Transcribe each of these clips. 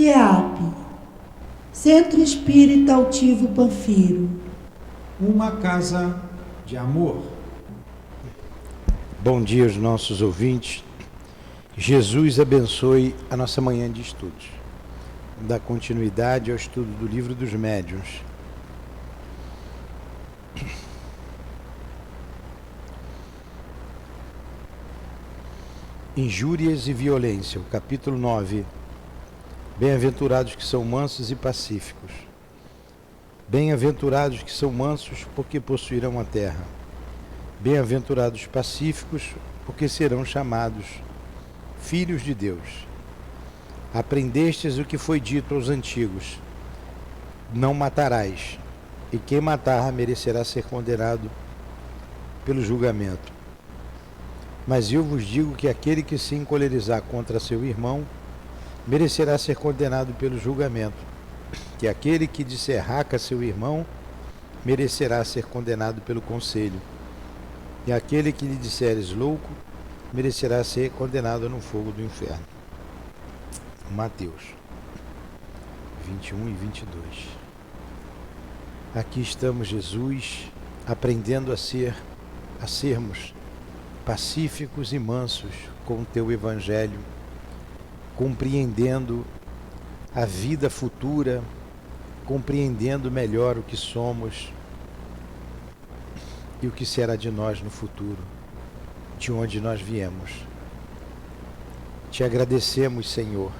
CEAP, Centro Espírita Altivo Panfiro. Uma casa de amor. Bom dia aos nossos ouvintes. Jesus abençoe a nossa manhã de estudos. Dá continuidade ao estudo do Livro dos Médiuns. Injúrias e violência, o capítulo 9. Bem-aventurados que são mansos e pacíficos. Bem-aventurados que são mansos, porque possuirão a terra. Bem-aventurados pacíficos, porque serão chamados filhos de Deus. Aprendestes o que foi dito aos antigos: não matarás, e quem matar merecerá ser condenado pelo julgamento. Mas eu vos digo que aquele que se encolerizar contra seu irmão merecerá ser condenado pelo julgamento, que aquele que disser raca seu irmão merecerá ser condenado pelo conselho, e aquele que lhe disseres louco merecerá ser condenado no fogo do inferno. Mateus 21 e 22. Aqui estamos, Jesus, aprendendo a sermos pacíficos e mansos com o teu Evangelho, compreendendo a vida futura, compreendendo melhor o que somos e o que será de nós no futuro, de onde nós viemos. Te agradecemos, Senhor,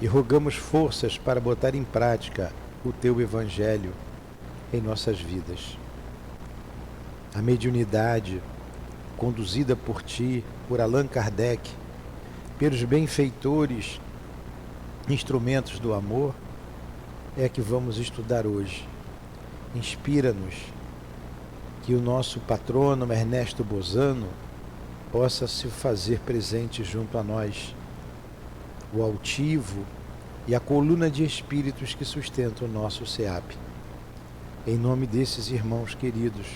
e rogamos forças para botar em prática o teu Evangelho em nossas vidas. A mediunidade, conduzida por ti, por Allan Kardec, pelos benfeitores, instrumentos do amor, é que vamos estudar hoje. Inspira-nos que o nosso patrono Ernesto Bozano possa se fazer presente junto a nós, o altivo e a coluna de espíritos que sustentam o nosso CEAP. Em nome desses irmãos queridos,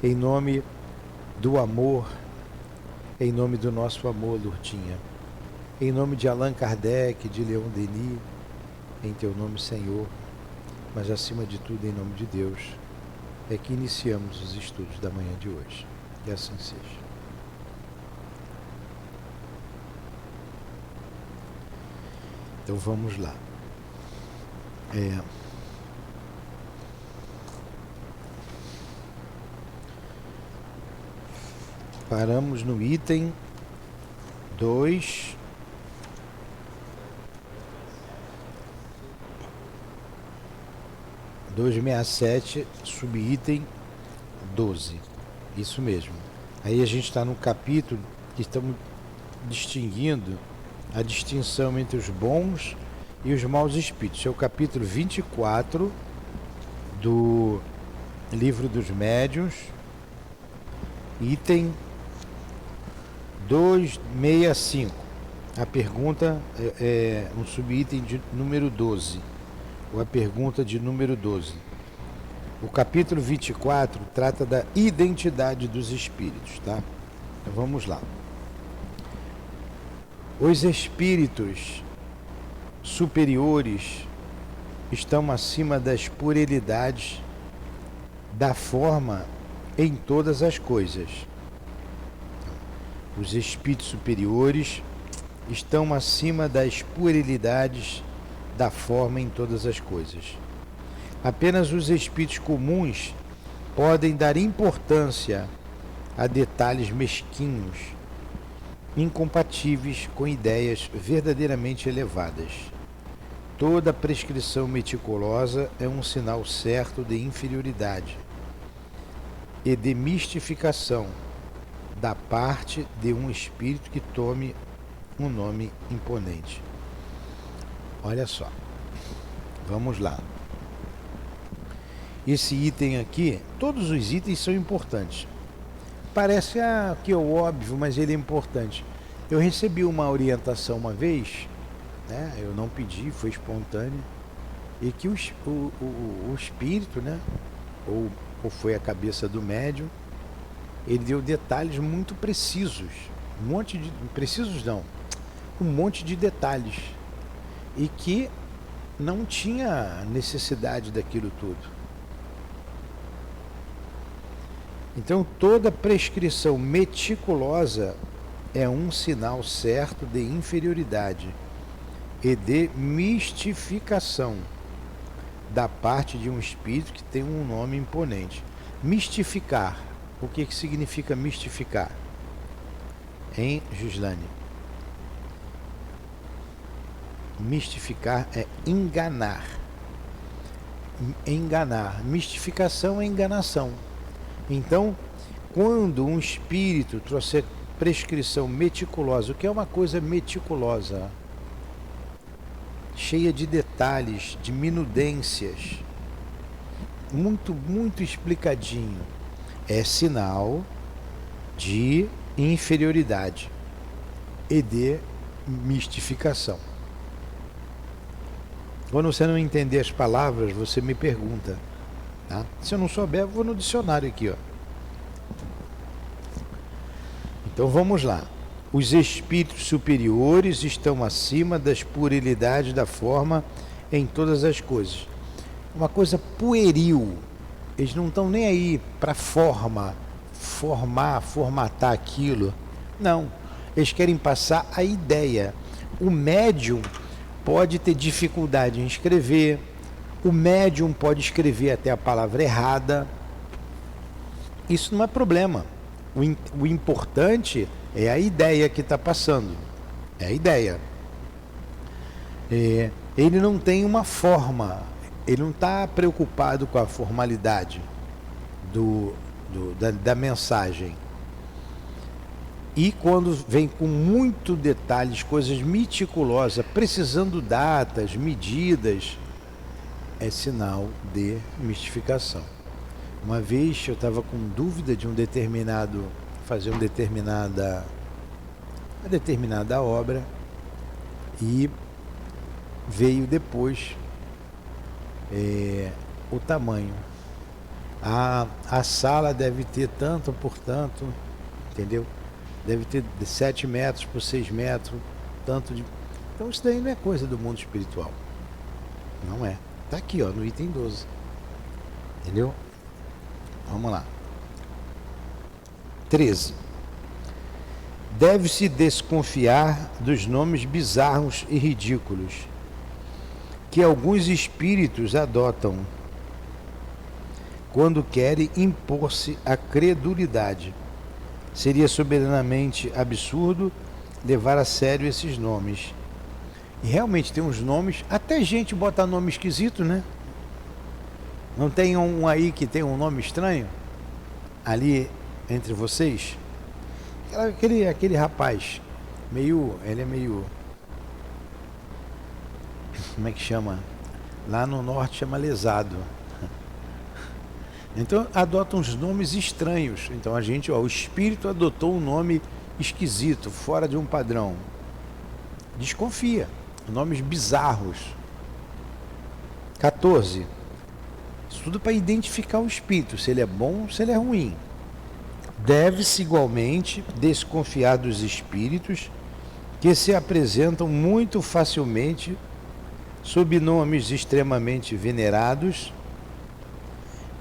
em nome do amor, em nome do nosso amor, Lourdinha, em nome de Allan Kardec, de Leon Denis, em teu nome, Senhor, mas acima de tudo em nome de Deus, é que iniciamos os estudos da manhã de hoje. Que assim seja. Então vamos lá. Paramos no item 2. Subitem 12. Isso mesmo. Aí a gente está no capítulo que estamos distinguindo a distinção entre os bons e os maus espíritos. É o capítulo 24 do Livro dos Médiuns, item 265. A pergunta é um subitem de número 12, ou a pergunta de número 12. O capítulo 24 trata da identidade dos espíritos, tá? Então vamos lá. Os espíritos superiores estão acima das puerilidades da forma em todas as coisas. Os espíritos superiores estão acima das puerilidades da forma em todas as coisas. Apenas os espíritos comuns podem dar importância a detalhes mesquinhos, incompatíveis com ideias verdadeiramente elevadas. Toda prescrição meticulosa é um sinal certo de inferioridade e de mistificação da parte de um espírito que tome um nome imponente. Olha só, vamos lá. Esse item aqui, todos os itens são importantes. Parece que é óbvio, mas ele é importante. Eu recebi uma orientação uma vez, né? Eu não pedi, foi espontâneo, e que o espírito, né? Ou foi a cabeça do médium, ele deu detalhes muito precisos, um monte de detalhes. e que não tinha necessidade daquilo tudo. Então, toda prescrição meticulosa é um sinal certo de inferioridade e de mistificação da parte de um espírito que tem um nome imponente. Mistificar. O que significa mistificar? Hein, Gislane? Mistificar é enganar. Enganar. Mistificação é enganação. Então, quando um espírito trouxer prescrição meticulosa, o que é uma coisa meticulosa? Cheia de detalhes, de minudências, muito explicadinho, é sinal de inferioridade e de mistificação. Quando você não entender as palavras, você me pergunta, tá? Se eu não souber, eu vou no dicionário aqui, ó. Então vamos lá. Os espíritos superiores estão acima das puerilidades da forma em todas as coisas. Uma coisa pueril. Eles não estão nem aí para formatar aquilo. Não. Eles querem passar a ideia. O médium pode ter dificuldade em escrever. O médium pode escrever até a palavra errada. Isso não é problema. O importante é a ideia que está passando. É a ideia. Ele não tem uma forma. Ele não está preocupado com a formalidade da mensagem. E quando vem com muito detalhes, coisas meticulosas, precisando datas, medidas, é sinal de mistificação. Uma vez eu estava com dúvida de fazer uma determinada obra, e veio depois o tamanho. A sala deve ter tanto por tanto, entendeu? Deve ter 7 metros por 6 metros, tanto de... Então isso daí não é coisa do mundo espiritual. Não é. Está aqui, ó, no item 12. Entendeu? Vamos lá. 13. Deve-se desconfiar dos nomes bizarros e ridículos que alguns espíritos adotam quando querem impor-se a credulidade. Seria soberanamente absurdo levar a sério esses nomes. E realmente tem uns nomes, até gente bota nome esquisito, né? Não tem um aí que tem um nome estranho? Ali entre vocês? Aquele rapaz, ele é meio... Como é que chama? Lá no norte chama lesado. Então adotam uns nomes estranhos. Então o espírito adotou um nome esquisito, fora de um padrão. Desconfia. Nomes bizarros. 14. Isso tudo para identificar o espírito, se ele é bom ou se ele é ruim. Deve-se igualmente desconfiar dos espíritos que se apresentam muito facilmente sob nomes extremamente venerados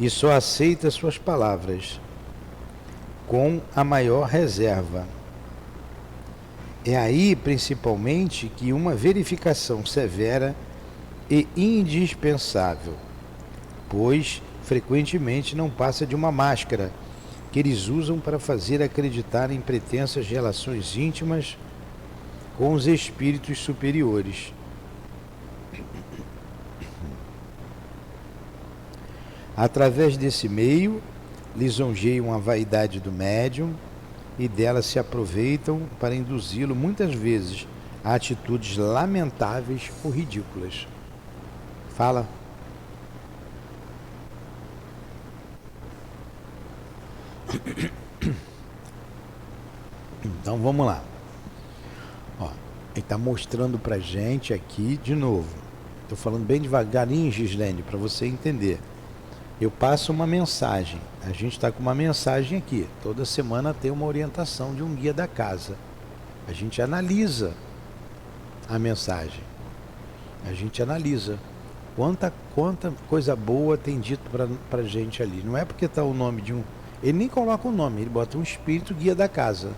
e só aceita suas palavras com a maior reserva. É aí, principalmente, que uma verificação severa e indispensável, pois frequentemente não passa de uma máscara que eles usam para fazer acreditar em pretensas relações íntimas com os espíritos superiores. Através desse meio, lisonjeiam a vaidade do médium e dela se aproveitam para induzi-lo muitas vezes a atitudes lamentáveis ou ridículas. Fala. Então vamos lá. Ó, ele está mostrando para gente aqui de novo. Estou falando bem devagarinho, Gislene, para você entender. Eu passo uma mensagem. A gente está com uma mensagem aqui. Toda semana tem uma orientação de um guia da casa. A gente analisa a mensagem. A gente analisa quanta coisa boa tem dito para gente ali. Não é porque está o nome de um... Ele nem coloca o nome, ele bota um espírito guia da casa.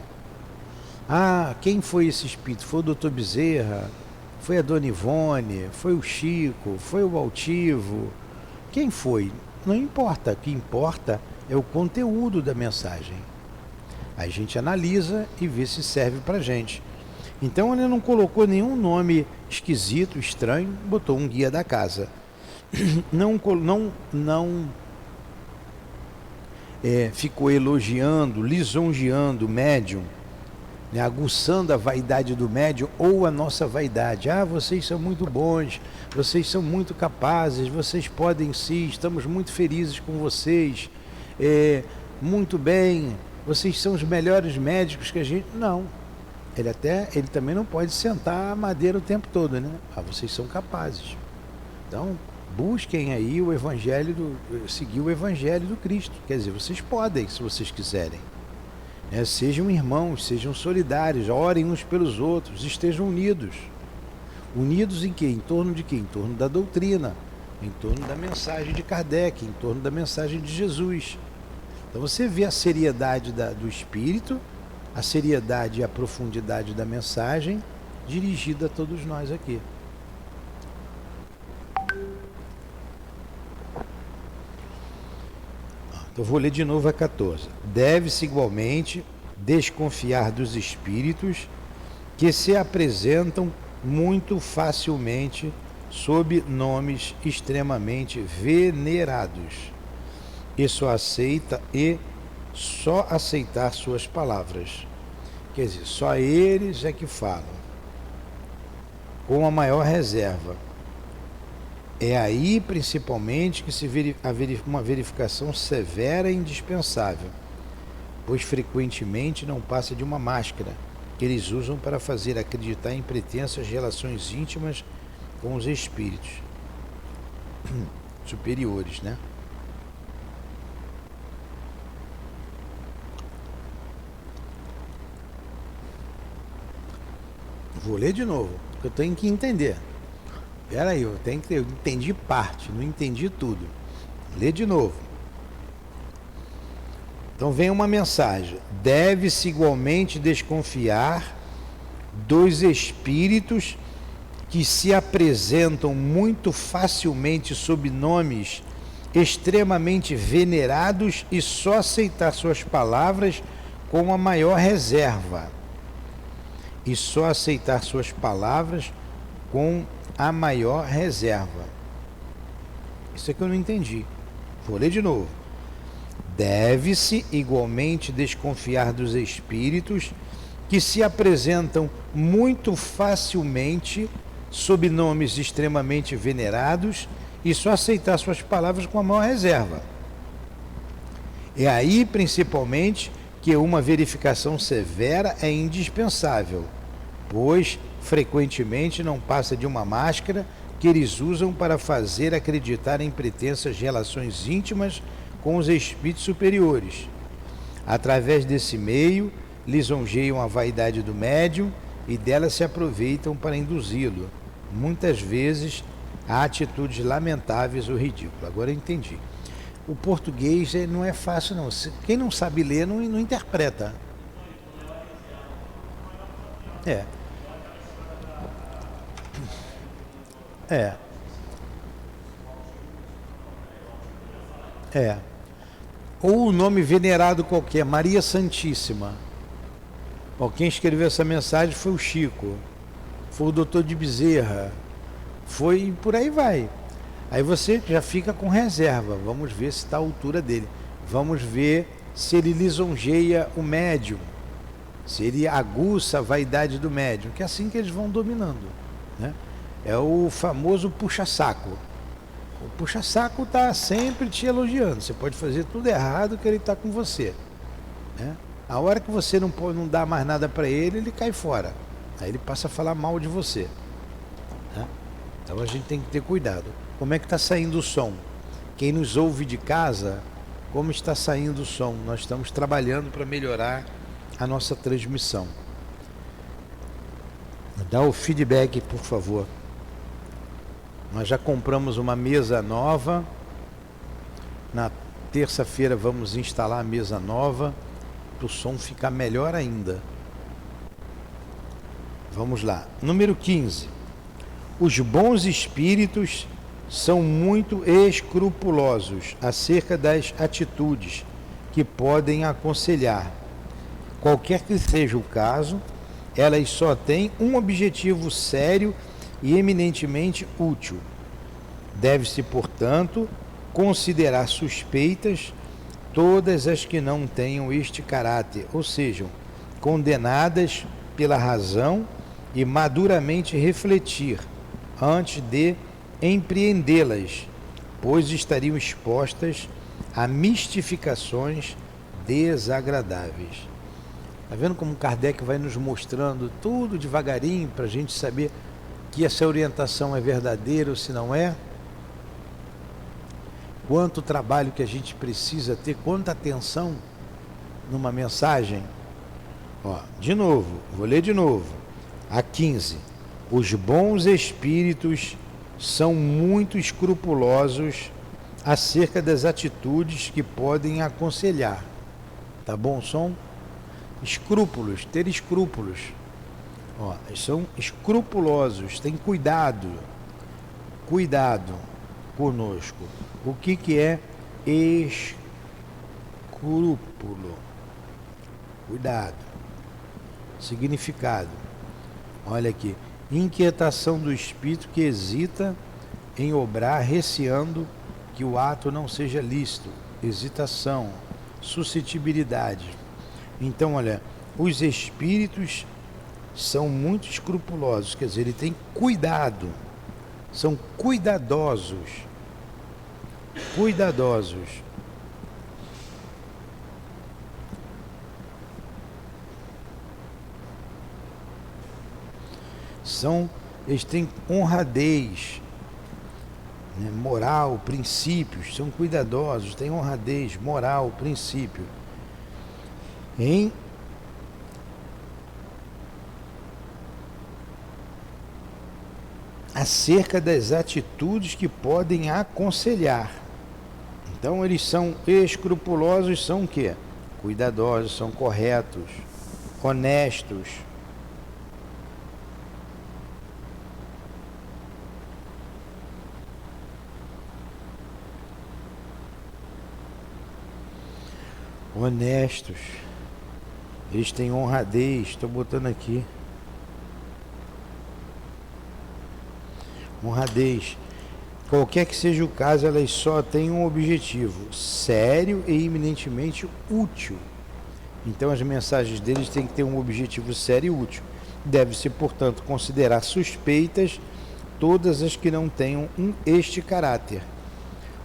Ah, quem foi esse espírito? Foi o doutor Bezerra? Foi a dona Ivone? Foi o Chico? Foi o Altivo? Quem foi? Não importa. O que importa é o conteúdo da mensagem. Aí a gente analisa e vê se serve para gente. Então ele não colocou nenhum nome esquisito, estranho, botou um guia da casa. Ficou elogiando, lisonjeando o médium, né, aguçando a vaidade do médium ou a nossa vaidade. Ah, vocês são muito bons, vocês são muito capazes, vocês podem sim, estamos muito felizes com vocês, muito bem, vocês são os melhores médicos que a gente... Não. Ele também não pode sentar a madeira o tempo todo, né? Ah, vocês são capazes. Então, busquem aí o evangelho, seguir o evangelho do Cristo. Quer dizer, vocês podem, se vocês quiserem. Sejam irmãos, sejam solidários, orem uns pelos outros, estejam unidos. Unidos em quê? Em torno de quê? Em torno da doutrina, em torno da mensagem de Kardec, em torno da mensagem de Jesus. Então você vê a seriedade do Espírito, a seriedade e a profundidade da mensagem dirigida a todos nós aqui. Então vou ler de novo a 14. Deve-se igualmente desconfiar dos espíritos que se apresentam muito facilmente sob nomes extremamente venerados e só aceitar suas palavras. Quer dizer, só eles é que falam com a maior reserva. É aí principalmente que uma verificação severa e indispensável, pois frequentemente não passa de uma máscara que eles usam para fazer acreditar em pretensas relações íntimas com os espíritos superiores, né? Vou ler de novo, porque eu tenho que entender. Espera aí, eu entendi parte, não entendi tudo. Lê de novo. Então vem uma mensagem. Deve-se igualmente desconfiar dos espíritos que se apresentam muito facilmente sob nomes extremamente venerados e só aceitar suas palavras com a maior reserva. E só aceitar suas palavras com a maior reserva. Isso é que eu não entendi. Vou ler de novo. Deve-se igualmente desconfiar dos espíritos que se apresentam muito facilmente sob nomes extremamente venerados e só aceitar suas palavras com a maior reserva. É aí, principalmente, que uma verificação severa é indispensável, pois frequentemente não passa de uma máscara que eles usam para fazer acreditar em pretensas relações íntimas com os espíritos superiores. Através desse meio, lisonjeiam a vaidade do médium e dela se aproveitam para induzi-lo, muitas vezes, a atitudes lamentáveis ou ridículas. Agora eu entendi. O português não é fácil, não. Quem não sabe ler não interpreta. Ou o nome venerado qualquer, Maria Santíssima. Bom, quem escreveu essa mensagem foi o Chico, foi o doutor de Bezerra, foi por aí vai. Aí você já fica com reserva, vamos ver se está à altura dele, vamos ver se ele lisonjeia o médium, se ele aguça a vaidade do médium, que é assim que eles vão dominando, né? É o famoso puxa-saco. O puxa-saco está sempre te elogiando, você pode fazer tudo errado que ele está com você, né? A hora que você não dá mais nada para ele, ele cai fora, aí ele passa a falar mal de você, né? Então a gente tem que ter cuidado. Como é que está saindo o som? Quem nos ouve de casa, como está saindo o som? Nós estamos trabalhando para melhorar a nossa transmissão. Dá o feedback, por favor. Nós já compramos uma mesa nova. Na terça-feira vamos instalar a mesa nova para o som ficar melhor ainda. Vamos lá. Número 15. Os bons espíritos são muito escrupulosos acerca das atitudes que podem aconselhar. Qualquer que seja o caso, elas só têm um objetivo sério e eminentemente útil. Deve-se, portanto, considerar suspeitas todas as que não tenham este caráter, ou sejam, condenadas pela razão e maduramente refletir antes de empreendê-las, pois estariam expostas a mistificações desagradáveis. Está vendo como Kardec vai nos mostrando tudo devagarinho para a gente saber que essa orientação é verdadeira ou se não é? Quanto trabalho que a gente precisa ter, quanta atenção numa mensagem. De novo, vou ler de novo. A 15. Os bons espíritos são muito escrupulosos acerca das atitudes que podem aconselhar. Tá bom o som? Escrúpulos, ter escrúpulos. São escrupulosos, tem cuidado. Cuidado conosco. O que é escrúpulo? Cuidado. Significado. Olha aqui. Inquietação do espírito que hesita em obrar, receando que o ato não seja lícito. Hesitação. Suscetibilidade. Então, olha, os espíritos são muito escrupulosos, quer dizer, ele tem cuidado. São cuidadosos. Cuidadosos. Eles têm honradez, né, moral, princípios, são cuidadosos, têm honradez, moral, princípio. Acerca das atitudes que podem aconselhar. Então eles são escrupulosos, são o quê? Cuidadosos, são corretos, honestos. Honestos. Eles têm honradez, estou botando aqui. Honradez. Qualquer que seja o caso, elas só têm um objetivo sério e eminentemente útil. Então as mensagens deles têm que ter um objetivo sério e útil. Deve-se, portanto, considerar suspeitas todas as que não tenham este caráter,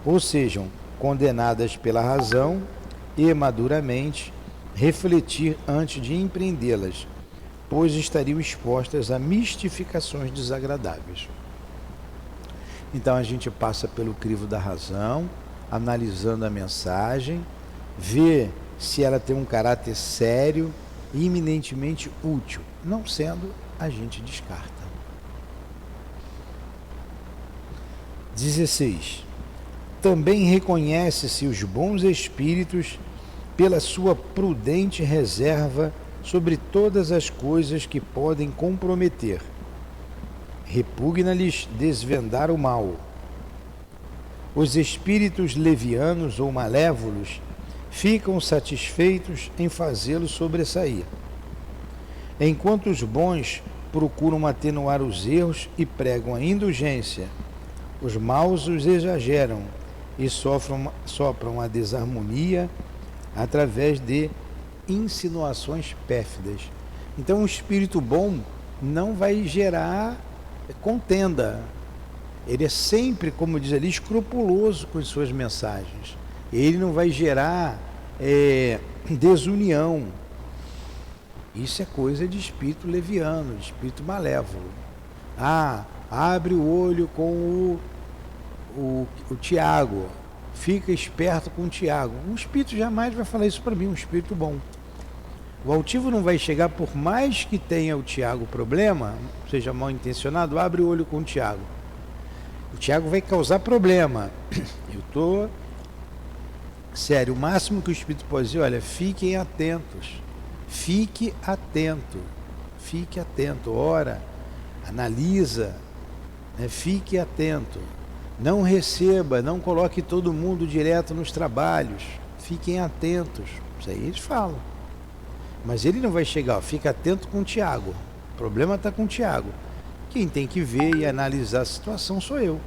ou sejam condenadas pela razão e maduramente refletir antes de empreendê-las, pois estariam expostas a mistificações desagradáveis. Então a gente passa pelo crivo da razão, analisando a mensagem, vê se ela tem um caráter sério e eminentemente útil. Não sendo, a gente descarta. 16. Também reconhece-se os bons espíritos pela sua prudente reserva sobre todas as coisas que podem comprometer. Repugna-lhes desvendar o mal. Os espíritos levianos ou malévolos ficam satisfeitos em fazê-lo sobressair, enquanto os bons procuram atenuar os erros e pregam a indulgência. Os maus os exageram e sopram a desarmonia através de insinuações pérfidas. Então o espírito bom não vai gerar contenda. Ele é sempre, como diz ali, escrupuloso com as suas mensagens. Ele não vai gerar desunião. Isso é coisa de espírito leviano, de espírito malévolo. Abre o olho com o Tiago, fica esperto com o Tiago. Um espírito jamais vai falar isso para mim, um espírito bom. O altivo não vai chegar, por mais que tenha o Tiago problema, seja mal intencionado, abre o olho com o Tiago. O Tiago vai causar problema. Eu estou... Sério, o máximo que o Espírito pode dizer, olha, fiquem atentos. Fique atento. Fique atento. Ora, analisa. Né? Fique atento. Não receba, não coloque todo mundo direto nos trabalhos. Fiquem atentos. Isso aí eles falam. Mas ele não vai chegar, ó, fica atento com o Tiago. O problema está com o Tiago. Quem tem que ver e analisar a situação sou eu.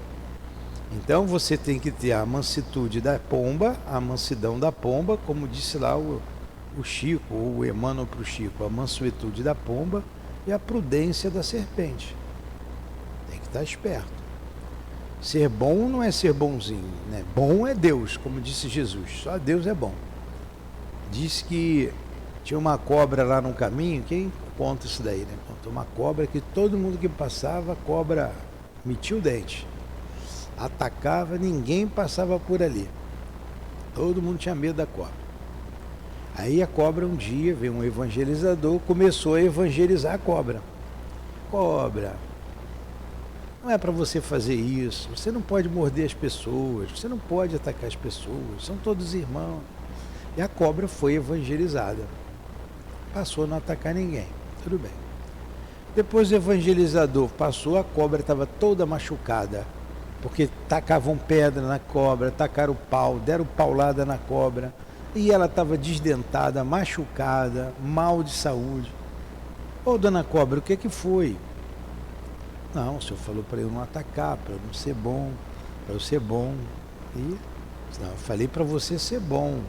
Então você tem que ter a mansitude da pomba, a mansidão da pomba, como disse lá o Chico, ou o Emmanuel para o Chico, a mansuetude da pomba e a prudência da serpente. Tem que estar esperto. Ser bom não é ser bonzinho, né? Bom é Deus, como disse Jesus, só Deus é bom. Disse que tinha uma cobra lá no caminho, quem conta isso daí, né? Conta uma cobra que todo mundo que passava, a cobra metia o dente. Atacava, ninguém passava por ali. Todo mundo tinha medo da cobra. Aí a cobra um dia, veio um evangelizador, começou a evangelizar a cobra. Cobra, não é para você fazer isso, você não pode morder as pessoas, você não pode atacar as pessoas, são todos irmãos. E a cobra foi evangelizada. Passou a não atacar ninguém, tudo bem. Depois o evangelizador passou, a cobra estava toda machucada, porque tacavam pedra na cobra, tacaram pau, deram paulada na cobra, e ela estava desdentada, machucada, mal de saúde. Ô dona cobra, o que foi? Não, o senhor falou para eu não atacar, para eu não ser bom, para eu ser bom. E não, eu falei para você ser bom,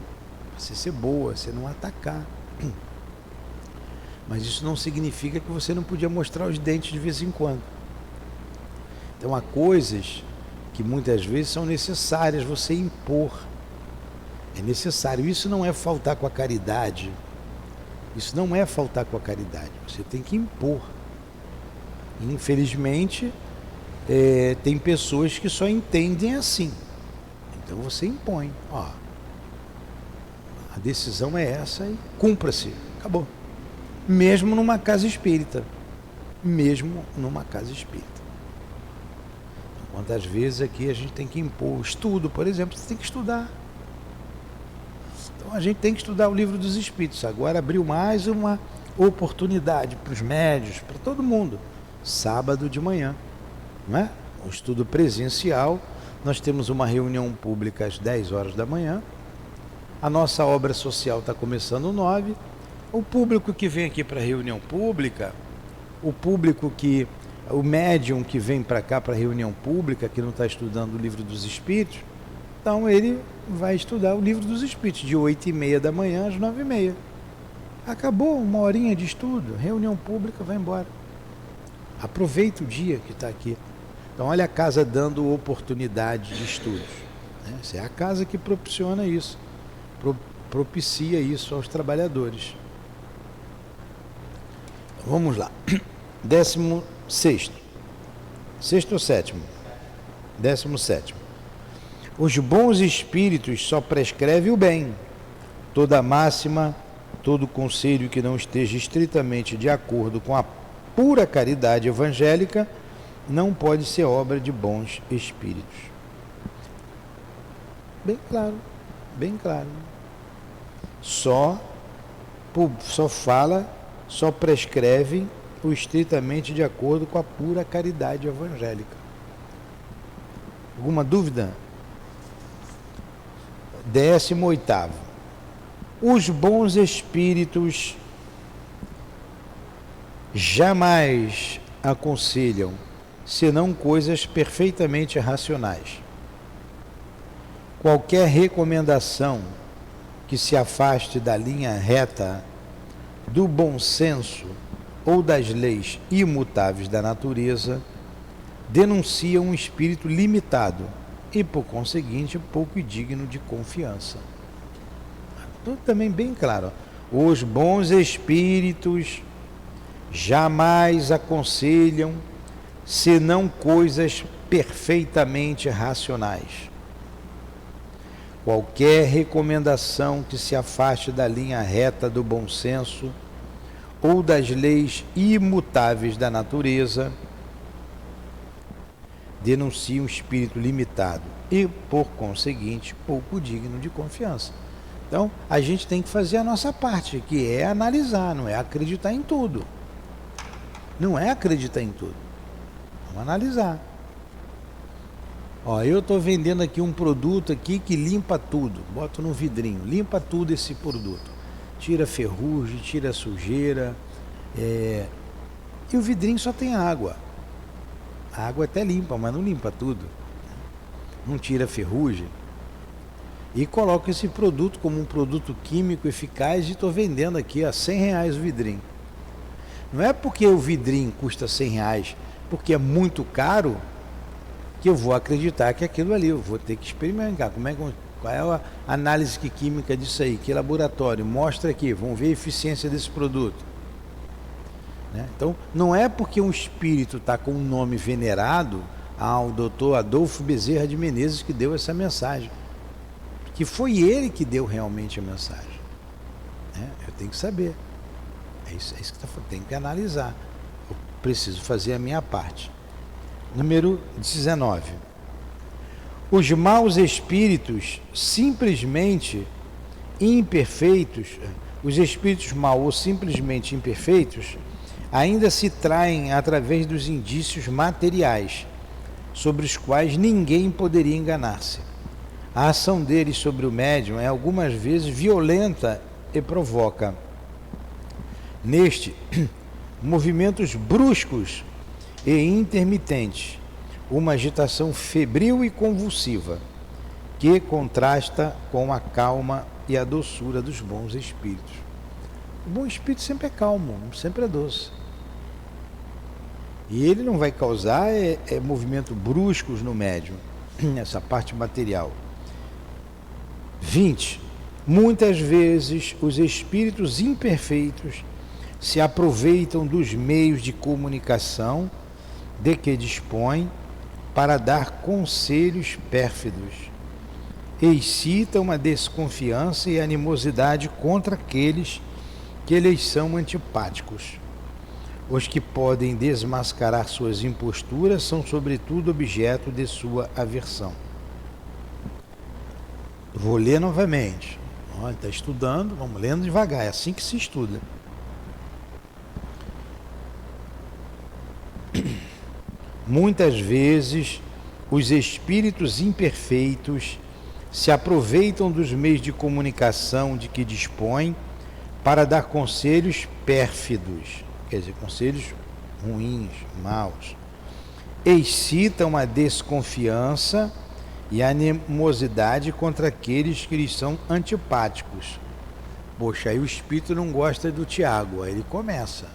para você ser boa, você não atacar. Mas isso não significa que você não podia mostrar os dentes de vez em quando. Então há coisas que muitas vezes são necessárias você impor. É necessário. Isso não é faltar com a caridade. Isso não é faltar com a caridade. Você tem que impor. E, infelizmente, tem pessoas que só entendem assim. Então você impõe. Ó, a decisão é essa e cumpra-se. Acabou. Mesmo numa casa espírita. Mesmo numa casa espírita. Quantas vezes aqui a gente tem que impor o estudo, por exemplo, você tem que estudar. Então a gente tem que estudar o Livro dos Espíritos. Agora abriu mais uma oportunidade para os médios, para todo mundo. Sábado de manhã, não é? Um estudo presencial. Nós temos uma reunião pública às 10 horas da manhã. A nossa obra social está começando às 9. O público que vem aqui para a reunião pública, o médium que vem para cá para a reunião pública, que não está estudando o Livro dos Espíritos, então ele vai estudar o Livro dos Espíritos, de 8h30 da manhã às 9h30. Acabou uma horinha de estudo, reunião pública, vai embora. Aproveita o dia que está aqui. Então olha a casa dando oportunidade de estudos. Né? Essa é a casa que propicia isso aos trabalhadores. Então, vamos lá. 16º. Sexto ou sétimo? 17º. Os bons espíritos só prescrevem o bem. Toda máxima, todo conselho que não esteja estritamente de acordo com a pura caridade evangélica não pode ser obra de bons espíritos. Bem claro, bem claro. Só prescreve o estritamente de acordo com a pura caridade evangélica. Alguma dúvida? 18º. Os bons espíritos jamais aconselham senão coisas perfeitamente racionais. Qualquer recomendação que se afaste da linha reta do bom senso ou das leis imutáveis da natureza denuncia um espírito limitado e, por conseguinte, pouco digno de confiança. Então, também bem claro, os bons espíritos jamais aconselham senão coisas perfeitamente racionais. Qualquer recomendação que se afaste da linha reta do bom senso ou das leis imutáveis da natureza denuncia um espírito limitado e, por conseguinte, pouco digno de confiança. Então, a gente tem que fazer a nossa parte, que é analisar, não é acreditar em tudo. Não é acreditar em tudo. Vamos analisar. Ó, eu estou vendendo aqui um produto aqui que limpa tudo. Boto no vidrinho, limpa tudo esse produto. Tira ferrugem, tira sujeira. E o vidrinho só tem água. A água até limpa, mas não limpa tudo. Não tira ferrugem. E coloco esse produto como um produto químico eficaz e estou vendendo aqui a R$100 o vidrinho. Não é porque o vidrinho custa R$100, porque é muito caro, que eu vou acreditar que aquilo ali, eu vou ter que experimentar. Qual é a análise química disso aí? Que laboratório? Mostra aqui, vamos ver a eficiência desse produto. Né? Então, não é porque um espírito está com um nome venerado ao doutor Adolfo Bezerra de Menezes que deu essa mensagem. Que foi ele que deu realmente a mensagem. Né? Eu tenho que saber. É isso que está falando. Tenho que analisar. Eu preciso fazer a minha parte. Número 19. Os maus espíritos simplesmente imperfeitos, os espíritos maus ou simplesmente imperfeitos, ainda se traem através dos indícios materiais, sobre os quais ninguém poderia enganar-se. A ação deles sobre o médium é algumas vezes violenta e provoca, neste, movimentos bruscos e intermitentes, uma agitação febril e convulsiva, que contrasta com a calma e a doçura dos bons espíritos. O bom espírito sempre é calmo, sempre é doce. E ele não vai causar movimentos bruscos no médium, essa parte material. 20. Muitas vezes os espíritos imperfeitos se aproveitam dos meios de comunicação de que dispõem para dar conselhos pérfidos. Excitam a desconfiança e animosidade contra aqueles que lhes são antipáticos. Os que podem desmascarar suas imposturas são, sobretudo, objeto de sua aversão. Vou ler novamente. Está estudando, vamos lendo devagar, é assim que se estuda. Muitas vezes, os espíritos imperfeitos se aproveitam dos meios de comunicação de que dispõem para dar conselhos pérfidos, quer dizer, conselhos ruins, maus. Excitam a desconfiança e a animosidade contra aqueles que lhes são antipáticos. Poxa, aí o espírito não gosta do Tiago, aí ele começa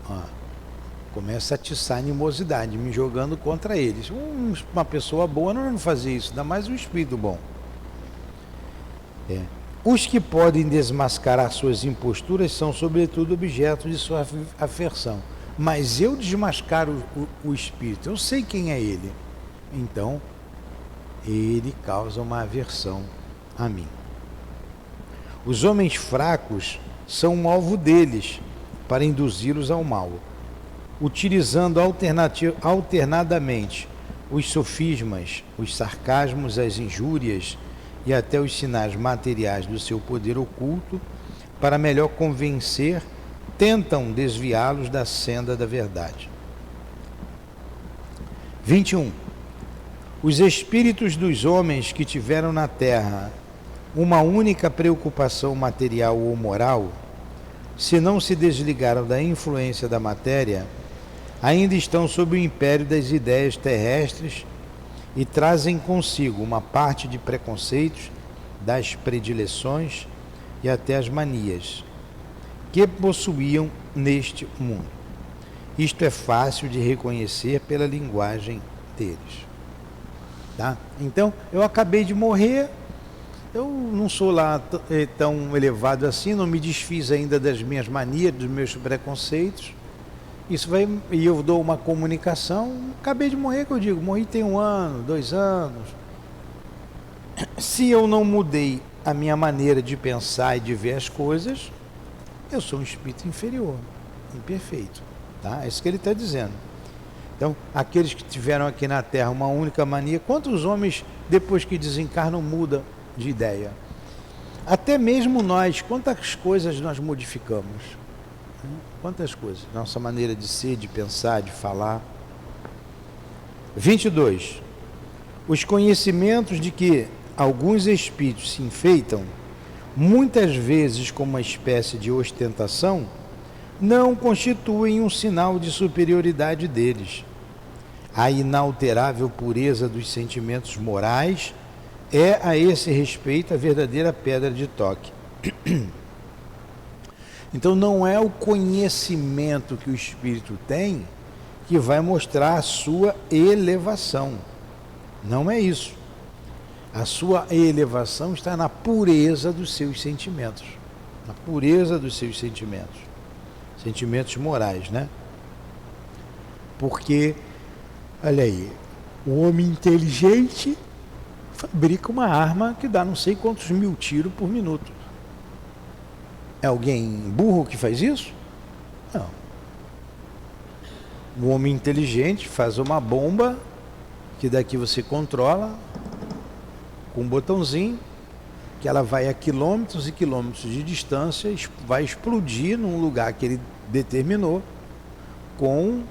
a atiçar animosidade, me jogando contra eles. Uma pessoa boa não fazia isso, ainda mais um espírito bom. Os que podem desmascarar suas imposturas são, sobretudo, objeto de sua aversão. Mas eu desmascaro o espírito, eu sei quem é ele. Então, ele causa uma aversão a mim. Os homens fracos são um alvo deles para induzi-los ao mal, utilizando alternadamente os sofismas, os sarcasmos, as injúrias e até os sinais materiais do seu poder oculto para melhor convencer, tentam desviá-los da senda da verdade. 21. Os espíritos dos homens que tiveram na terra uma única preocupação material ou moral, se não se desligaram da influência da matéria, ainda estão sob o império das ideias terrestres e trazem consigo uma parte de preconceitos, das predileções e até as manias que possuíam neste mundo. Isto é fácil de reconhecer pela linguagem deles. Tá? Então, eu acabei de morrer, eu não sou lá tão elevado assim, não me desfiz ainda das minhas manias, dos meus preconceitos. E eu dou uma comunicação, acabei de morrer, que eu digo, morri tem 1 ano, 2 anos. Se eu não mudei a minha maneira de pensar e de ver as coisas, eu sou um espírito inferior, imperfeito. Tá? É isso que ele está dizendo. Então, aqueles que tiveram aqui na Terra uma única mania, quantos homens, depois que desencarnam, mudam de ideia? Até mesmo nós, quantas coisas nós modificamos? Quantas coisas? Nossa maneira de ser, de pensar, de falar. 22. Os conhecimentos de que alguns espíritos se enfeitam, muitas vezes como uma espécie de ostentação, não constituem um sinal de superioridade deles. A inalterável pureza dos sentimentos morais é, a esse respeito, a verdadeira pedra de toque. Então, não é o conhecimento que o espírito tem que vai mostrar a sua elevação. Não é isso. A sua elevação está na pureza dos seus sentimentos. Na pureza dos seus sentimentos. Sentimentos morais, né? Porque, olha aí, o homem inteligente fabrica uma arma que dá não sei quantos mil tiros por minuto. É alguém burro que faz isso? Não. O homem inteligente faz uma bomba que daqui você controla com um botãozinho, que ela vai a quilômetros e quilômetros de distância, vai explodir num lugar que ele determinou, com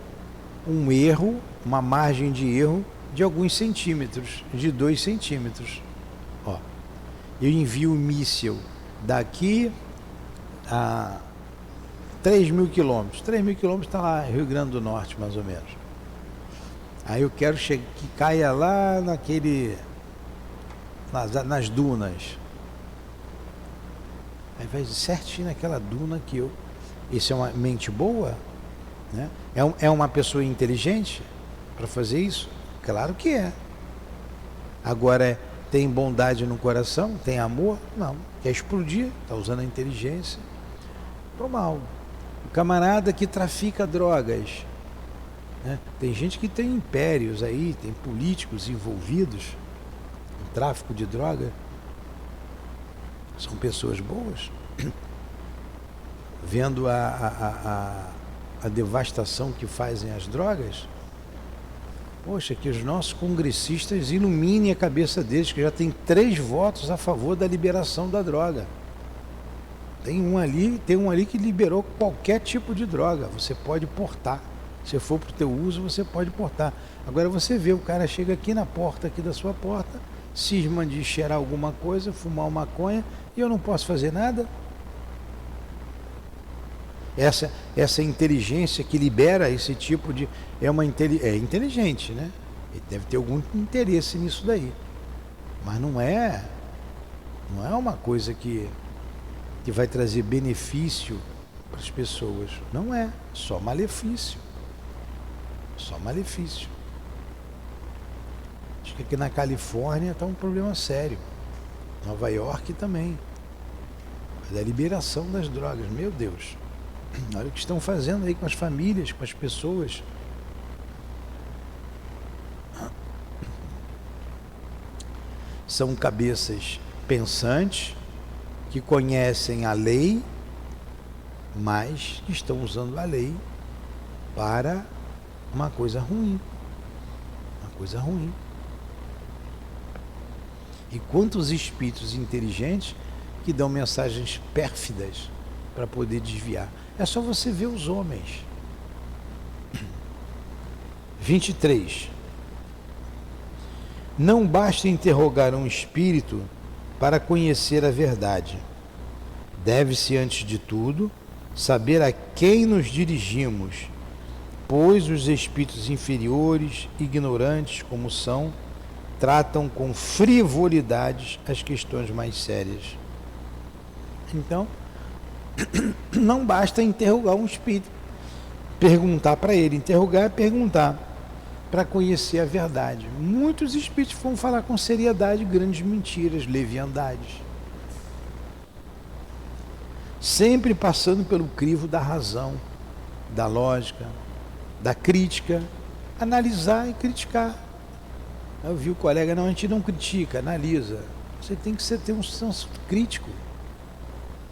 um erro, uma margem de erro de alguns centímetros, de 2 centímetros. Ó, eu envio um míssil daqui a 3.000 quilômetros. 3.000 quilômetros está lá, Rio Grande do Norte, mais ou menos. Aí eu quero que caia lá nas dunas. Aí vai certinho naquela duna que eu... Isso é uma mente boa? Né? É uma pessoa inteligente para fazer isso? Claro que é. Agora, tem bondade no coração? Tem amor? Não. Quer explodir? Está usando a inteligência para o mal. O camarada que trafica drogas, né? Tem gente que tem impérios aí, tem políticos envolvidos no tráfico de droga. São pessoas boas. Vendo a devastação que fazem as drogas, poxa, que os nossos congressistas iluminem a cabeça deles, que já tem 3 votos a favor da liberação da droga. Tem um ali que liberou qualquer tipo de droga, você pode portar. Se for para o teu uso, você pode portar. Agora você vê, o cara chega aqui na porta aqui da sua porta, cisma de cheirar alguma coisa, fumar uma maconha, e eu não posso fazer nada. Essa inteligência que libera esse tipo de... É inteligente, né? Ele deve ter algum interesse nisso daí. Mas não é uma coisa que vai trazer benefício para as pessoas. Não é. Só malefício. Só malefício. Acho que aqui na Califórnia está um problema sério. Nova York também. Da liberação das drogas. Meu Deus. Olha o que estão fazendo aí com as famílias, com as pessoas. São cabeças pensantes, que conhecem a lei, mas que estão usando a lei para uma coisa ruim. Uma coisa ruim. E quantos espíritos inteligentes que dão mensagens pérfidas para poder desviar. É só você ver os homens. 23. Não basta interrogar um espírito para conhecer a verdade. Deve-se, antes de tudo, saber a quem nos dirigimos, pois os espíritos inferiores, ignorantes como são, tratam com frivolidades as questões mais sérias. Então, não basta interrogar um espírito, perguntar para ele. Interrogar é perguntar, para conhecer a verdade. Muitos espíritos vão falar com seriedade grandes mentiras, leviandades. Sempre passando pelo crivo da razão, da lógica, da crítica. Analisar e criticar. Eu vi o colega, não, a gente não critica, analisa. Você tem que ter um senso crítico.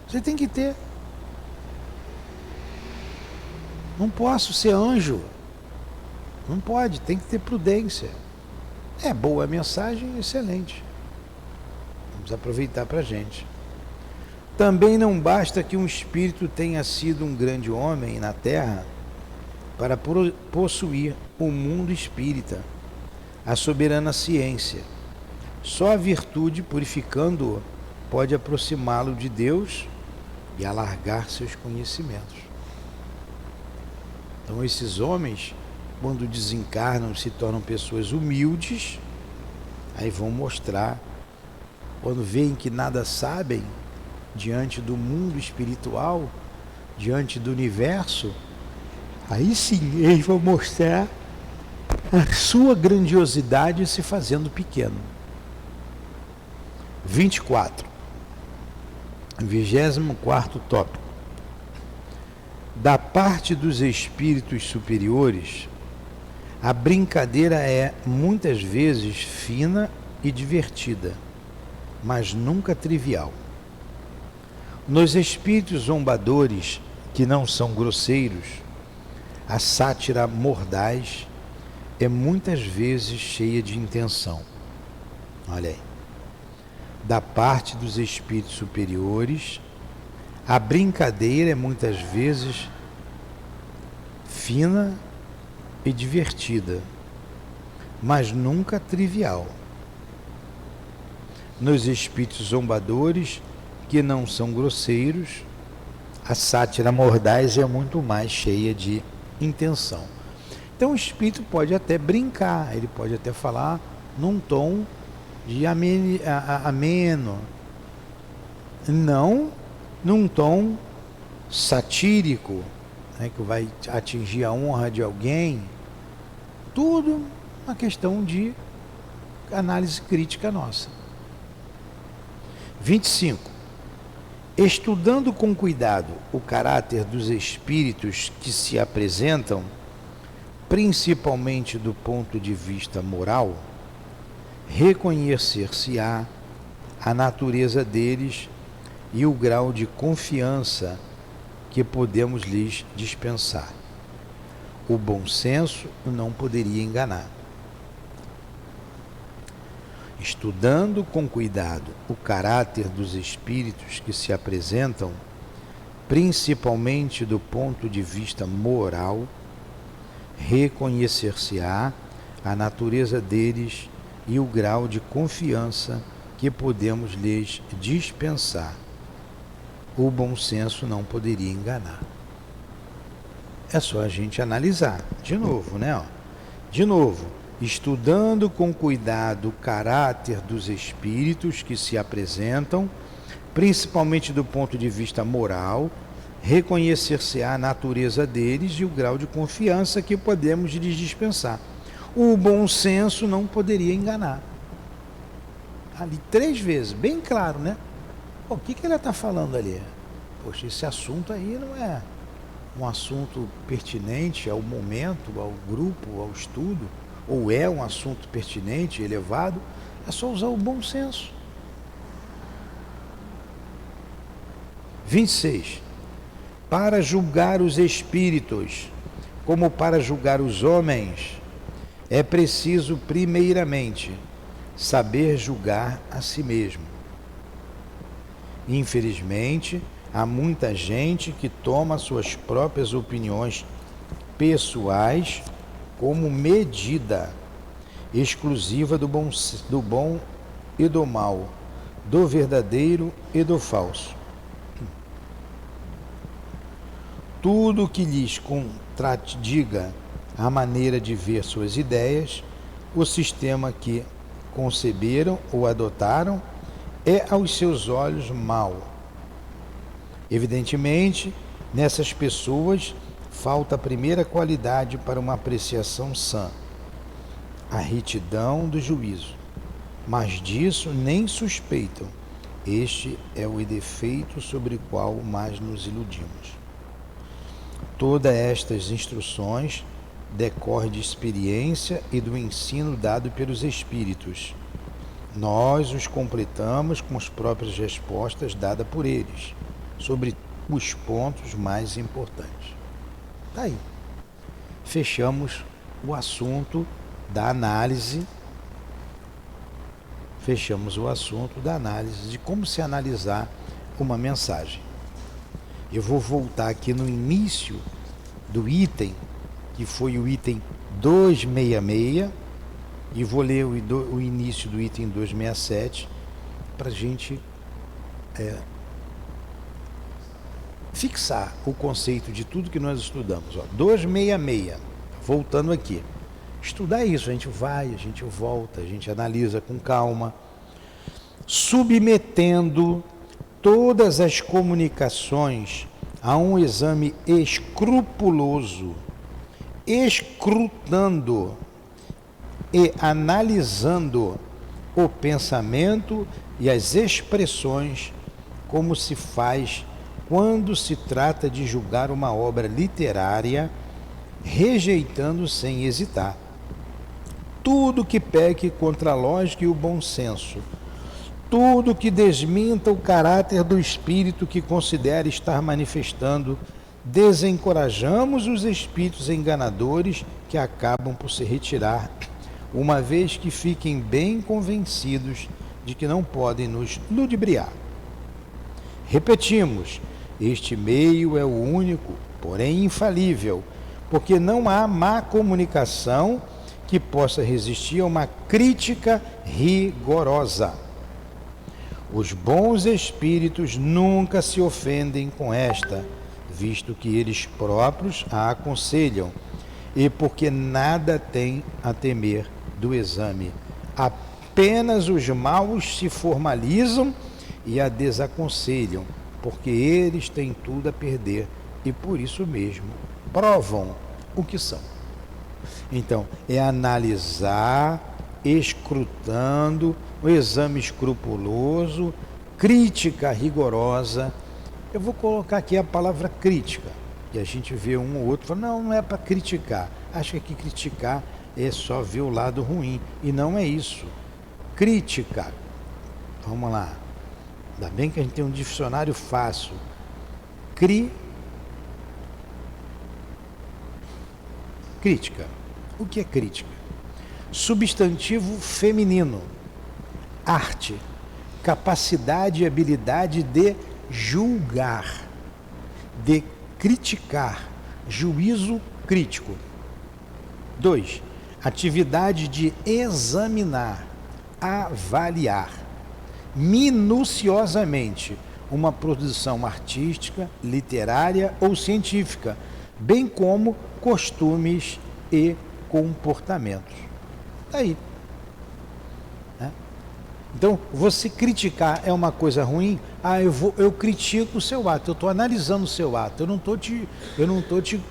Você tem que ter. Não posso ser anjo. Não pode, tem que ter prudência. É boa a mensagem, excelente. Vamos aproveitar para a gente. Também não basta que um espírito tenha sido um grande homem na Terra para possuir o mundo espírita, a soberana ciência. Só a virtude, purificando-o, pode aproximá-lo de Deus e alargar seus conhecimentos. Então esses homens, quando desencarnam, se tornam pessoas humildes, aí vão mostrar, quando veem que nada sabem, diante do mundo espiritual, diante do universo, aí sim eles vão mostrar a sua grandiosidade se fazendo pequeno. 24. 24º tópico. Da parte dos espíritos superiores, a brincadeira é muitas vezes fina e divertida, mas nunca trivial. Nos espíritos zombadores, que não são grosseiros, a sátira mordaz é muitas vezes cheia de intenção. Olha aí. Da parte dos espíritos superiores, a brincadeira é muitas vezes fina e divertida, mas nunca trivial. Nos espíritos zombadores, que não são grosseiros, a sátira mordaz é muito mais cheia de intenção. Então o espírito pode até brincar, ele pode até falar num tom de ameno, não num tom satírico, né, que vai atingir a honra de alguém. Tudo uma questão de análise crítica nossa. 25. Estudando com cuidado o caráter dos espíritos que se apresentam, principalmente do ponto de vista moral, reconhecer-se-á a natureza deles e o grau de confiança que podemos lhes dispensar. O bom senso não poderia enganar. Estudando com cuidado o caráter dos espíritos que se apresentam, principalmente do ponto de vista moral, reconhecer-se-á a natureza deles e o grau de confiança que podemos lhes dispensar. O bom senso não poderia enganar. É só a gente analisar. De novo, né? De novo. Estudando com cuidado o caráter dos espíritos que se apresentam, principalmente do ponto de vista moral, reconhecer-se-á a natureza deles e o grau de confiança que podemos lhes dispensar. O bom senso não poderia enganar. Ali 3 vezes, bem claro, né? Pô, o que ele está falando ali? Poxa, esse assunto aí não é um assunto pertinente ao momento, ao grupo, ao estudo, ou é um assunto pertinente, elevado, é só usar o bom senso. 26. Para julgar os espíritos, como para julgar os homens, é preciso, primeiramente, saber julgar a si mesmo. Infelizmente, há muita gente que toma suas próprias opiniões pessoais como medida exclusiva do bom e do mal, do verdadeiro e do falso. Tudo que lhes contradiga a maneira de ver suas ideias, o sistema que conceberam ou adotaram, é aos seus olhos mau. Evidentemente, nessas pessoas falta a primeira qualidade para uma apreciação sã, a retidão do juízo. Mas disso nem suspeitam. Este é o defeito sobre o qual mais nos iludimos. Todas estas instruções decorrem de experiência e do ensino dado pelos espíritos. Nós os completamos com as próprias respostas dadas por eles, sobre os pontos mais importantes. Tá aí. Fechamos o assunto da análise, fechamos o assunto da análise de como se analisar uma mensagem. Eu vou voltar aqui no início do item, que foi o item 266, e vou ler o início do item 267 para a gente fixar o conceito de tudo que nós estudamos. 266, voltando aqui. Estudar isso, a gente vai, a gente volta, a gente analisa com calma, submetendo todas as comunicações a um exame escrupuloso, escrutando e analisando o pensamento e as expressões, como se faz quando se trata de julgar uma obra literária, rejeitando sem hesitar tudo que peque contra a lógica e o bom senso, tudo que desminta o caráter do espírito que considera estar manifestando. Desencorajamos os espíritos enganadores que acabam por se retirar, uma vez que fiquem bem convencidos de que não podem nos ludibriar. Repetimos, este meio é o único, porém infalível, porque não há má comunicação que possa resistir a uma crítica rigorosa. Os bons espíritos nunca se ofendem com esta, visto que eles próprios a aconselham, e porque nada têm a temer do exame. Apenas os maus se formalizam e a desaconselham, porque eles têm tudo a perder e por isso mesmo provam o que são. Então, é analisar, escrutando, o exame escrupuloso, crítica rigorosa. Eu vou colocar aqui a palavra crítica, e a gente vê um ou outro e fala, não é para criticar. Acho que aqui criticar é só ver o lado ruim, e não é isso. Crítica, vamos lá, ainda bem que a gente tem um dicionário fácil. Crítica. O que é crítica? Substantivo feminino. Arte, capacidade e habilidade de julgar, de criticar, juízo crítico. 2. Atividade de examinar, avaliar minuciosamente uma produção artística, literária ou científica, bem como costumes e comportamentos. Está aí. Então, você criticar é uma coisa ruim? Eu critico o seu ato, eu estou analisando o seu ato, eu não estou te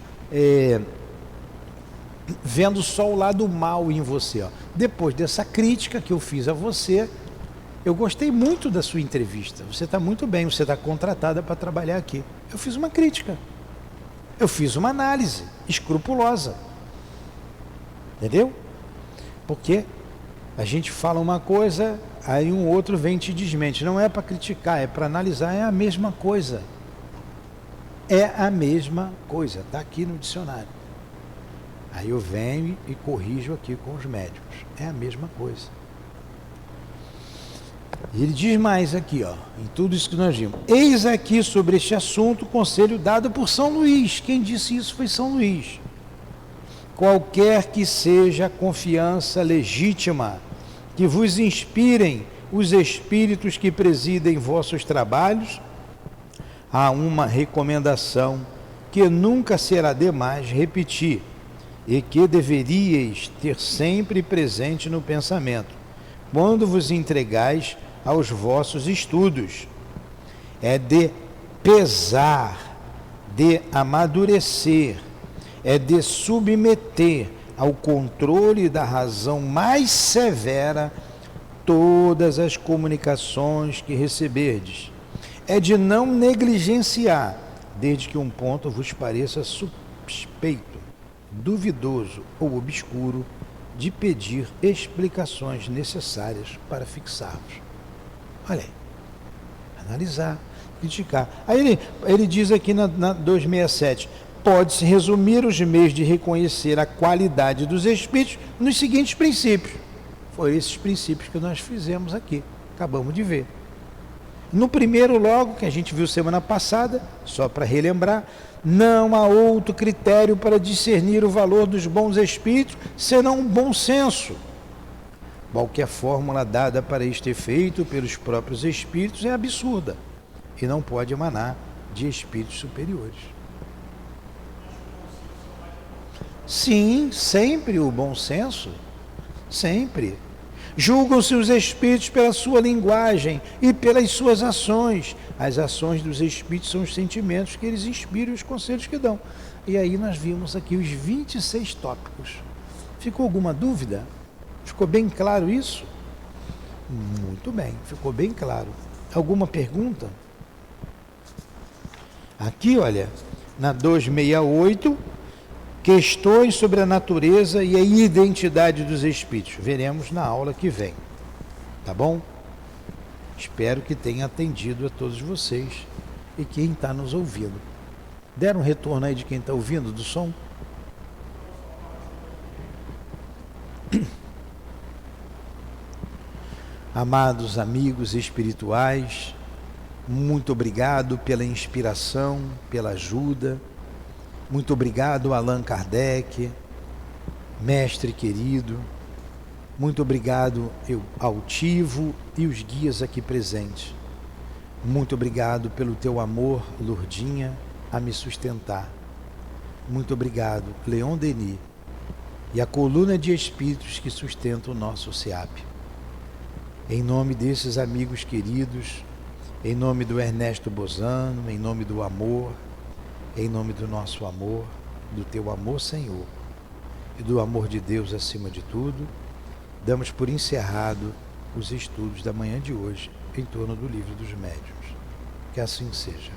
vendo só o lado mal em você. Ó. Depois dessa crítica que eu fiz a você, eu gostei muito da sua entrevista, você está muito bem, você está contratada para trabalhar aqui. Eu fiz uma crítica, eu fiz uma análise escrupulosa, entendeu? Porque a gente fala uma coisa, aí um outro vem e te desmente. Não é para criticar, é para analisar, é a mesma coisa. É a mesma coisa, está aqui no dicionário. Aí eu venho e corrijo aqui com os médicos. É a mesma coisa. E ele diz mais aqui, ó, em tudo isso que nós vimos. Eis aqui sobre este assunto o conselho dado por São Luís. Quem disse isso foi São Luís. Qualquer que seja a confiança legítima que vos inspirem os espíritos que presidem vossos trabalhos, há uma recomendação que nunca será demais repetir e que deveríeis ter sempre presente no pensamento, quando vos entregais aos vossos estudos. É de pesar, de amadurecer, é de submeter ao controle da razão mais severa todas as comunicações que receberdes. É de não negligenciar, desde que um ponto vos pareça suspeito, duvidoso ou obscuro, de pedir explicações necessárias para fixarmos. Olha aí, analisar, criticar. Aí ele diz aqui na 267, pode-se resumir os meios de reconhecer a qualidade dos espíritos nos seguintes princípios. Foram esses princípios que nós fizemos aqui, acabamos de ver. No primeiro logo, que a gente viu semana passada, só para relembrar, não há outro critério para discernir o valor dos bons espíritos, senão um bom senso. Qualquer fórmula dada para este efeito pelos próprios espíritos é absurda e não pode emanar de espíritos superiores. Sim, sempre o bom senso, sempre. Julgam-se os espíritos pela sua linguagem e pelas suas ações. As ações dos espíritos são os sentimentos que eles inspiram e os conselhos que dão. E aí nós vimos aqui os 26 tópicos. Ficou alguma dúvida? Ficou bem claro isso? Muito bem, ficou bem claro. Alguma pergunta? Aqui, olha, na 268, questões sobre a natureza e a identidade dos espíritos. Veremos na aula que vem. Tá bom? Espero que tenha atendido a todos vocês e quem está nos ouvindo. Deram um retorno aí de quem está ouvindo do som? Amados amigos espirituais, muito obrigado pela inspiração, pela ajuda. Muito obrigado, Allan Kardec, mestre querido. Muito obrigado ao Tivo e os guias aqui presentes. Muito obrigado pelo teu amor, Lourdinha, a me sustentar. Muito obrigado, Leon Denis, e a coluna de espíritos que sustenta o nosso SEAP. Em nome desses amigos queridos, em nome do Ernesto Bozano, em nome do amor, em nome do nosso amor, do teu amor, Senhor, e do amor de Deus acima de tudo, damos por encerrado os estudos da manhã de hoje em torno do Livro dos Médiuns. Que assim seja.